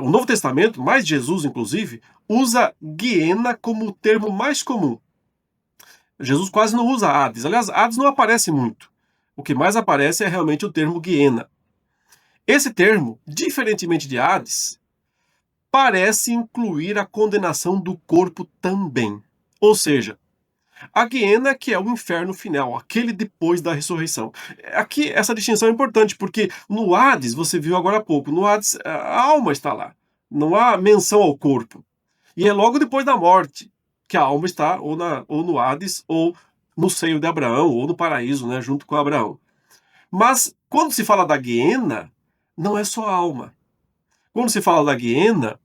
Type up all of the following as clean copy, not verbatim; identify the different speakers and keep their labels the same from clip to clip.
Speaker 1: o Novo Testamento, mais Jesus inclusive, usa Guiena como o termo mais comum. Jesus quase não usa Hades. Aliás, Hades não aparece muito. O que mais aparece é realmente o termo Guiena. Esse termo, diferentemente de Hades, parece incluir a condenação do corpo também. Ou seja, a Guiena, que é o inferno final, aquele depois da ressurreição. Aqui, essa distinção é importante, porque no Hades, você viu agora há pouco, no Hades a alma está lá. Não há menção ao corpo. E é logo depois da morte que a alma está ou no Hades, ou no seio de Abraão, ou no paraíso, né, junto com Abraão. Mas, quando se fala da Guiena, não é só a alma. Quando se fala da Guiena,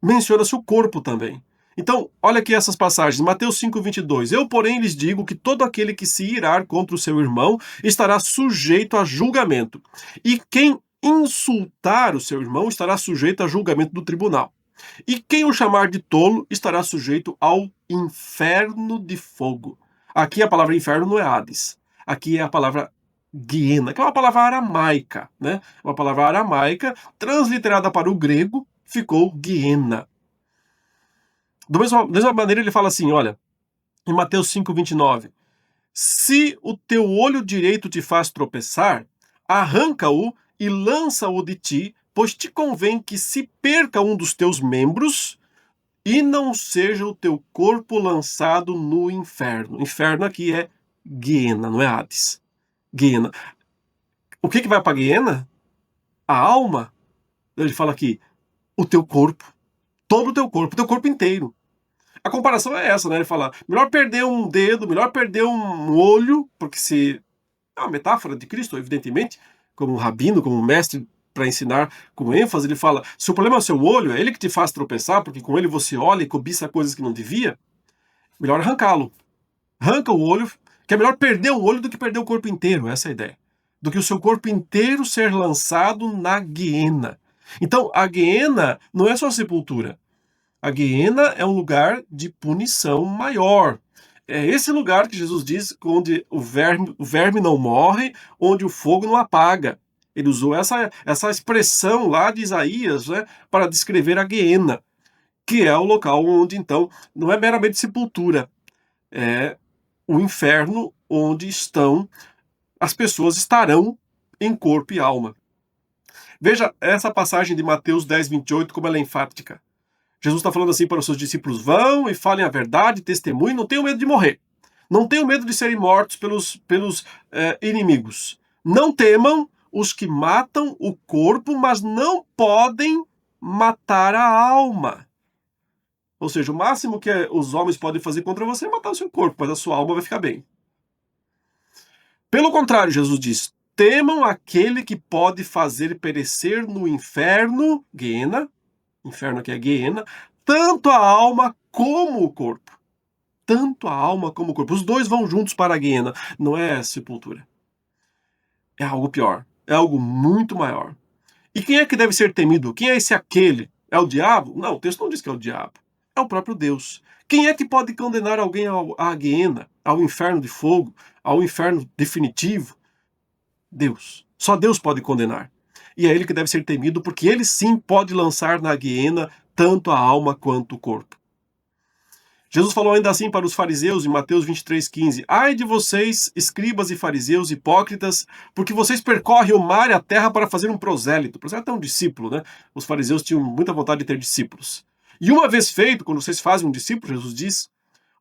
Speaker 1: menciona-se o corpo também. Então, olha aqui essas passagens. Mateus 5:22. Eu, porém, lhes digo que todo aquele que se irar contra o seu irmão estará sujeito a julgamento. E quem insultar o seu irmão estará sujeito a julgamento do tribunal. E quem o chamar de tolo estará sujeito ao inferno de fogo. Aqui a palavra inferno não é Hades. Aqui é a palavra Guiena, que é uma palavra aramaica, né? Uma palavra aramaica, transliterada para o grego, ficou Guiena. Da mesma maneira ele fala assim, olha, em Mateus 5:29, se o teu olho direito te faz tropeçar, arranca-o e lança-o de ti, pois te convém que se perca um dos teus membros e não seja o teu corpo lançado no inferno. Inferno aqui é Guiena, não é Hades. Guiena. O que vai para Guiena? A alma. Ele fala aqui, o teu corpo. Todo o teu corpo inteiro. A comparação é essa, né? Ele fala, melhor perder um dedo, melhor perder um olho, porque se... É uma metáfora de Cristo, evidentemente, como um rabino, como um mestre, para ensinar com ênfase, ele fala, se o problema é o seu olho, é ele que te faz tropeçar, porque com ele você olha e cobiça coisas que não devia, melhor arrancá-lo. Arranca o olho, que é melhor perder um olho do que perder o corpo inteiro, essa é a ideia. Do que o seu corpo inteiro ser lançado na Guiena. Então, a Guiena não é só sepultura. A Guiena é um lugar de punição maior. É esse lugar que Jesus diz onde o verme não morre, onde o fogo não apaga. Ele usou essa expressão lá de Isaías, né, para descrever a Guiena, que é o local onde, então, não é meramente sepultura, é o inferno onde as pessoas estarão em corpo e alma. Veja essa passagem de Mateus 10:28, como ela é enfática. Jesus está falando assim para os seus discípulos, vão e falem a verdade, testemunhem, não tenham medo de morrer. Não tenham medo de serem mortos pelos inimigos. Não temam os que matam o corpo, mas não podem matar a alma. Ou seja, o máximo que os homens podem fazer contra você é matar o seu corpo, mas a sua alma vai ficar bem. Pelo contrário, Jesus diz, temam aquele que pode fazer perecer no inferno, Guiena, inferno aqui é Guiena, tanto a alma como o corpo. Tanto a alma como o corpo. Os dois vão juntos para a Guiena. Não é sepultura. É algo pior. É algo muito maior. E quem é que deve ser temido? Quem é esse aquele? É o diabo? Não, o texto não diz que é o diabo. É o próprio Deus. Quem é que pode condenar alguém à Guiena, ao inferno de fogo, ao inferno definitivo? Deus. Só Deus pode condenar. E é ele que deve ser temido, porque ele sim pode lançar na Guiena tanto a alma quanto o corpo. Jesus falou ainda assim para os fariseus em Mateus 23:15, ai de vocês, escribas e fariseus hipócritas, porque vocês percorrem o mar e a terra para fazer um prosélito. Prosélito é um discípulo, né? Os fariseus tinham muita vontade de ter discípulos. E uma vez feito, quando vocês fazem um discípulo, Jesus diz,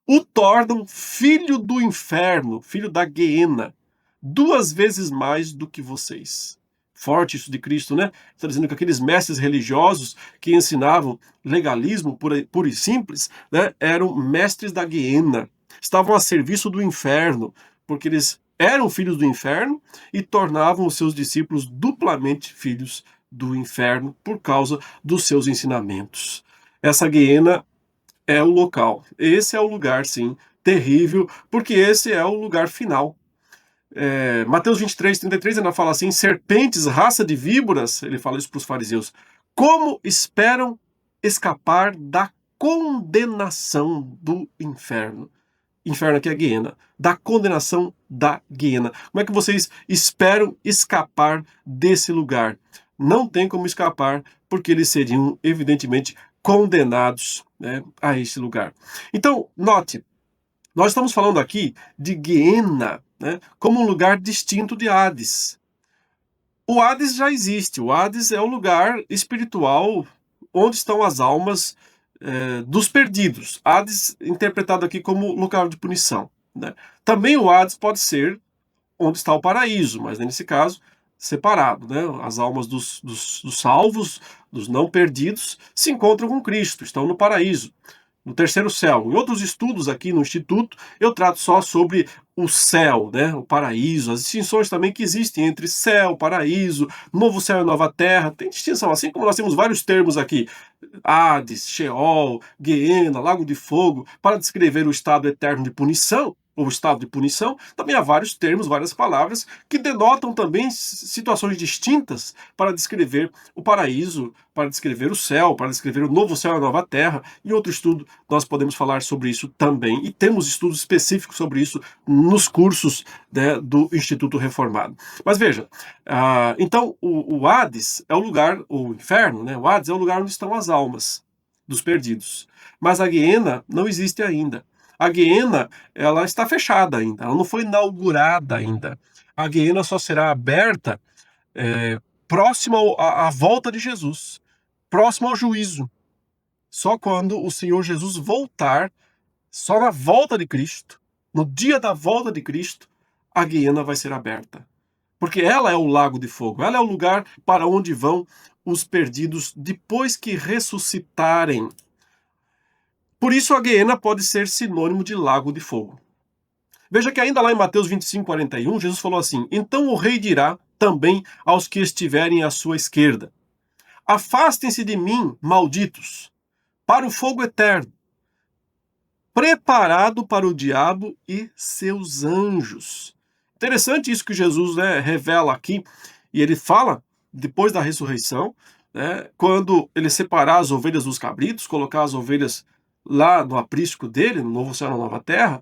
Speaker 1: o tornam filho do inferno, filho da Guiena, 2 vezes mais do que vocês. Forte isso de Cristo, né? Está dizendo que aqueles mestres religiosos que ensinavam legalismo puro e simples, né, eram mestres da Guiena, estavam a serviço do inferno, porque eles eram filhos do inferno e tornavam os seus discípulos duplamente filhos do inferno por causa dos seus ensinamentos. Essa Guiena é o local. Esse é o lugar, sim, terrível, porque esse é o lugar final. Mateus 23:33 ainda fala assim, serpentes, raça de víboras, ele fala isso para os fariseus, como esperam escapar da condenação do inferno? Inferno aqui é Guiena, da condenação da Guiena. Como é que vocês esperam escapar desse lugar? Não tem como escapar, porque eles seriam evidentemente condenados, né, a este lugar. Então, note, nós estamos falando aqui de Guiena, né, como um lugar distinto de Hades. O Hades já existe, o Hades é o lugar espiritual onde estão as almas dos perdidos. Hades interpretado aqui como lugar de punição, né? Também o Hades pode ser onde está o paraíso, mas nesse caso separado, né? As almas dos salvos, dos não perdidos, se encontram com Cristo, estão no paraíso, no terceiro céu. Em outros estudos aqui no Instituto, eu trato só sobre o céu, né, o paraíso, as distinções também que existem entre céu, paraíso, novo céu e nova terra. Tem distinção, assim como nós temos vários termos aqui, Hades, Sheol, Guiena, Lago de Fogo, para descrever o estado eterno de punição, ou estado de punição, também há vários termos, várias palavras, que denotam também situações distintas para descrever o paraíso, para descrever o céu, para descrever o novo céu e a nova terra. Em outro estudo, nós podemos falar sobre isso também, e temos estudos específicos sobre isso nos cursos, né, do Instituto Reformado. Mas veja, então o Hades é o lugar, o inferno, né, o Hades é o lugar onde estão as almas dos perdidos. Mas a Guiena não existe ainda. A Guiena, ela está fechada ainda, ela não foi inaugurada ainda. A Guiena só será aberta próxima à volta de Jesus, próximo ao juízo. Só quando o Senhor Jesus voltar, só na volta de Cristo, no dia da volta de Cristo, a Guiena vai ser aberta. Porque ela é o lago de fogo, ela é o lugar para onde vão os perdidos depois que ressuscitarem. Por isso a Guiena pode ser sinônimo de lago de fogo. Veja que ainda lá em Mateus 25:41, Jesus falou assim: então o rei dirá também aos que estiverem à sua esquerda: afastem-se de mim, malditos, para o fogo eterno, preparado para o diabo e seus anjos. Interessante isso que Jesus, né, revela aqui, e ele fala depois da ressurreição, né, quando ele separar as ovelhas dos cabritos, colocar as ovelhas lá no aprisco dele, no novo céu e na nova terra,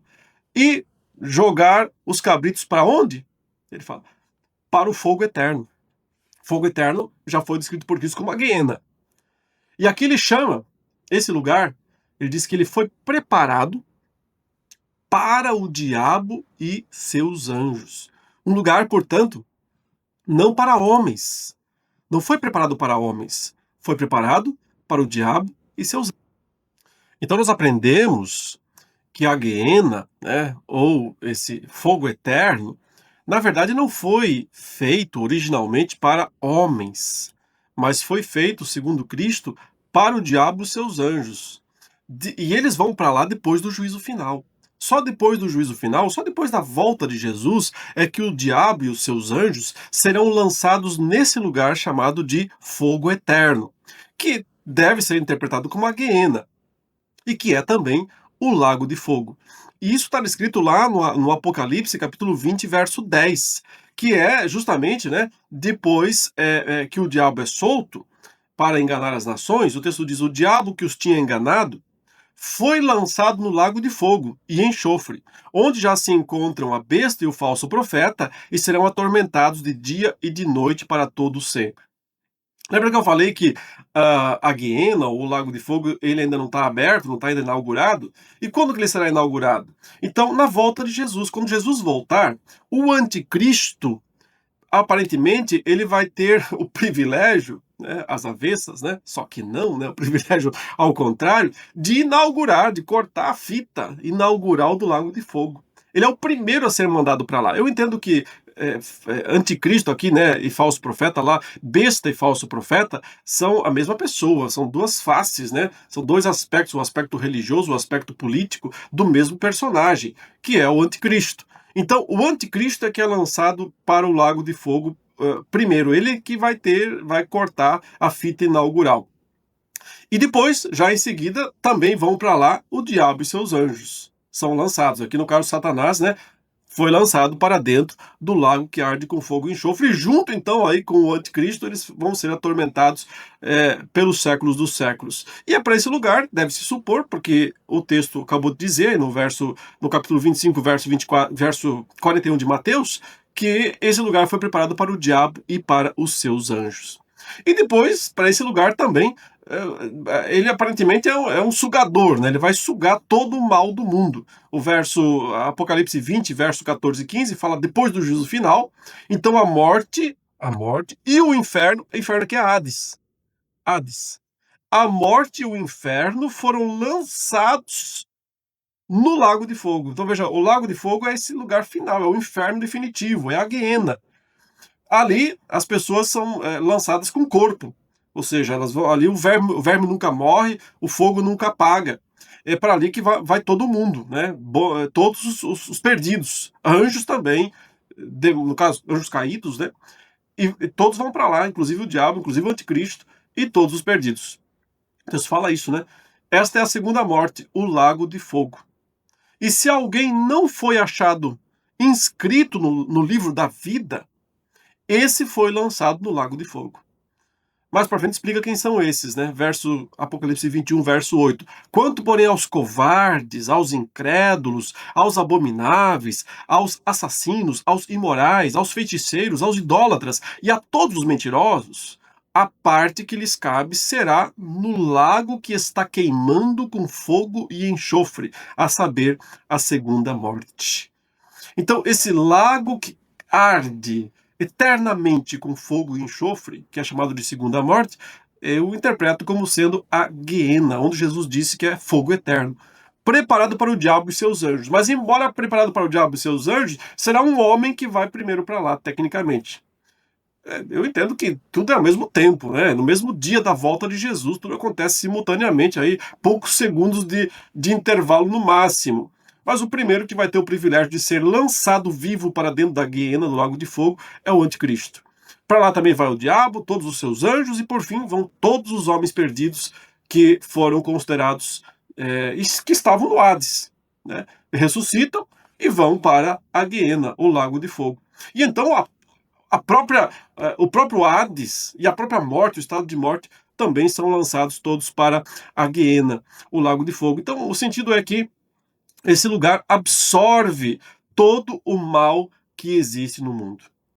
Speaker 1: e jogar os cabritos para onde? Ele fala, para o fogo eterno. Fogo eterno já foi descrito por Cristo como a Guiena. E aqui ele chama esse lugar, ele diz que ele foi preparado para o diabo e seus anjos. Um lugar, portanto, não para homens. Não foi preparado para homens. Foi preparado para o diabo e seus anjos. Então nós aprendemos que a Guiena, né, ou esse fogo eterno, na verdade não foi feito originalmente para homens, mas foi feito, segundo Cristo, para o diabo e seus anjos. E eles vão para lá depois do juízo final. Só depois do juízo final, só depois da volta de Jesus, é que o diabo e os seus anjos serão lançados nesse lugar chamado de fogo eterno, que deve ser interpretado como a Guiena, e que é também o lago de fogo. E isso está escrito lá no Apocalipse, capítulo 20, verso 10, que é justamente, né, depois que o diabo é solto para enganar as nações. O texto diz: o diabo que os tinha enganado foi lançado no lago de fogo e enxofre, onde já se encontram a besta e o falso profeta, e serão atormentados de dia e de noite para todo sempre. Lembra que eu falei que a Guiena, ou o Lago de Fogo, ele ainda não está aberto, não está ainda inaugurado? E quando que ele será inaugurado? Então, na volta de Jesus. Quando Jesus voltar, o anticristo, aparentemente, ele vai ter o privilégio, né, às avessas, né, só que não, né, o privilégio ao contrário, de inaugurar, de cortar a fita inaugural do Lago de Fogo. Ele é o primeiro a ser mandado para lá. Eu entendo que anticristo aqui, né, e falso profeta lá, besta e falso profeta, são a mesma pessoa, são duas faces, né, são dois aspectos, o aspecto religioso, o aspecto político do mesmo personagem, que é o anticristo. Então, o anticristo é que é lançado para o Lago de Fogo primeiro, ele que vai cortar a fita inaugural. E depois, já em seguida, também vão para lá o diabo e seus anjos. São lançados. Aqui no caso, Satanás, né, foi lançado para dentro do lago que arde com fogo e enxofre. E junto, então, aí com o anticristo, eles vão ser atormentados pelos séculos dos séculos. E é para esse lugar, deve-se supor, porque o texto acabou de dizer, no capítulo 25, verso 41 de Mateus, que esse lugar foi preparado para o diabo e para os seus anjos. E depois, para esse lugar também, ele aparentemente é um sugador, né? Ele vai sugar todo o mal do mundo. O verso Apocalipse 20, verso 14 e 15 fala depois do juízo final. Então a morte e o inferno que é Hades. Hades. A morte e o inferno foram lançados no lago de fogo. Então veja, o lago de fogo é esse lugar final, é o inferno definitivo, é a Guiena. Ali as pessoas são lançadas com corpo, ou seja, elas vão ali, o verme nunca morre, o fogo nunca apaga. É para ali que vai todo mundo, né? Todos os perdidos, anjos também, no caso, anjos caídos, né? E todos vão para lá, inclusive o diabo, inclusive o anticristo e todos os perdidos. Deus fala isso, né? Esta é a segunda morte, o lago de fogo. E se alguém não foi achado inscrito no livro da vida, esse foi lançado no lago de fogo. Mais para frente explica quem são esses, né? Verso Apocalipse 21, verso 8. Quanto, porém, aos covardes, aos incrédulos, aos abomináveis, aos assassinos, aos imorais, aos feiticeiros, aos idólatras e a todos os mentirosos, a parte que lhes cabe será no lago que está queimando com fogo e enxofre, a saber, a segunda morte. Então, esse lago que arde eternamente com fogo e enxofre, que é chamado de segunda morte, eu interpreto como sendo a Guiena, onde Jesus disse que é fogo eterno, preparado para o diabo e seus anjos. Mas, embora preparado para o diabo e seus anjos, será um homem que vai primeiro para lá, tecnicamente. Eu entendo que tudo é ao mesmo tempo, né? No mesmo dia da volta de Jesus, tudo acontece simultaneamente, aí poucos segundos de intervalo no máximo. Mas o primeiro que vai ter o privilégio de ser lançado vivo para dentro da guiena do lago de fogo é o anticristo. Para lá também vai o diabo, todos os seus anjos e por fim vão todos os homens perdidos que foram considerados que estavam no Hades, né? Ressuscitam e vão para a guiena, o lago de fogo. E então o próprio Hades e a própria morte, o estado de morte, também são lançados todos para a Guiena, o lago de fogo. Então, o sentido é que esse lugar absorve todo o mal que existe no mundo.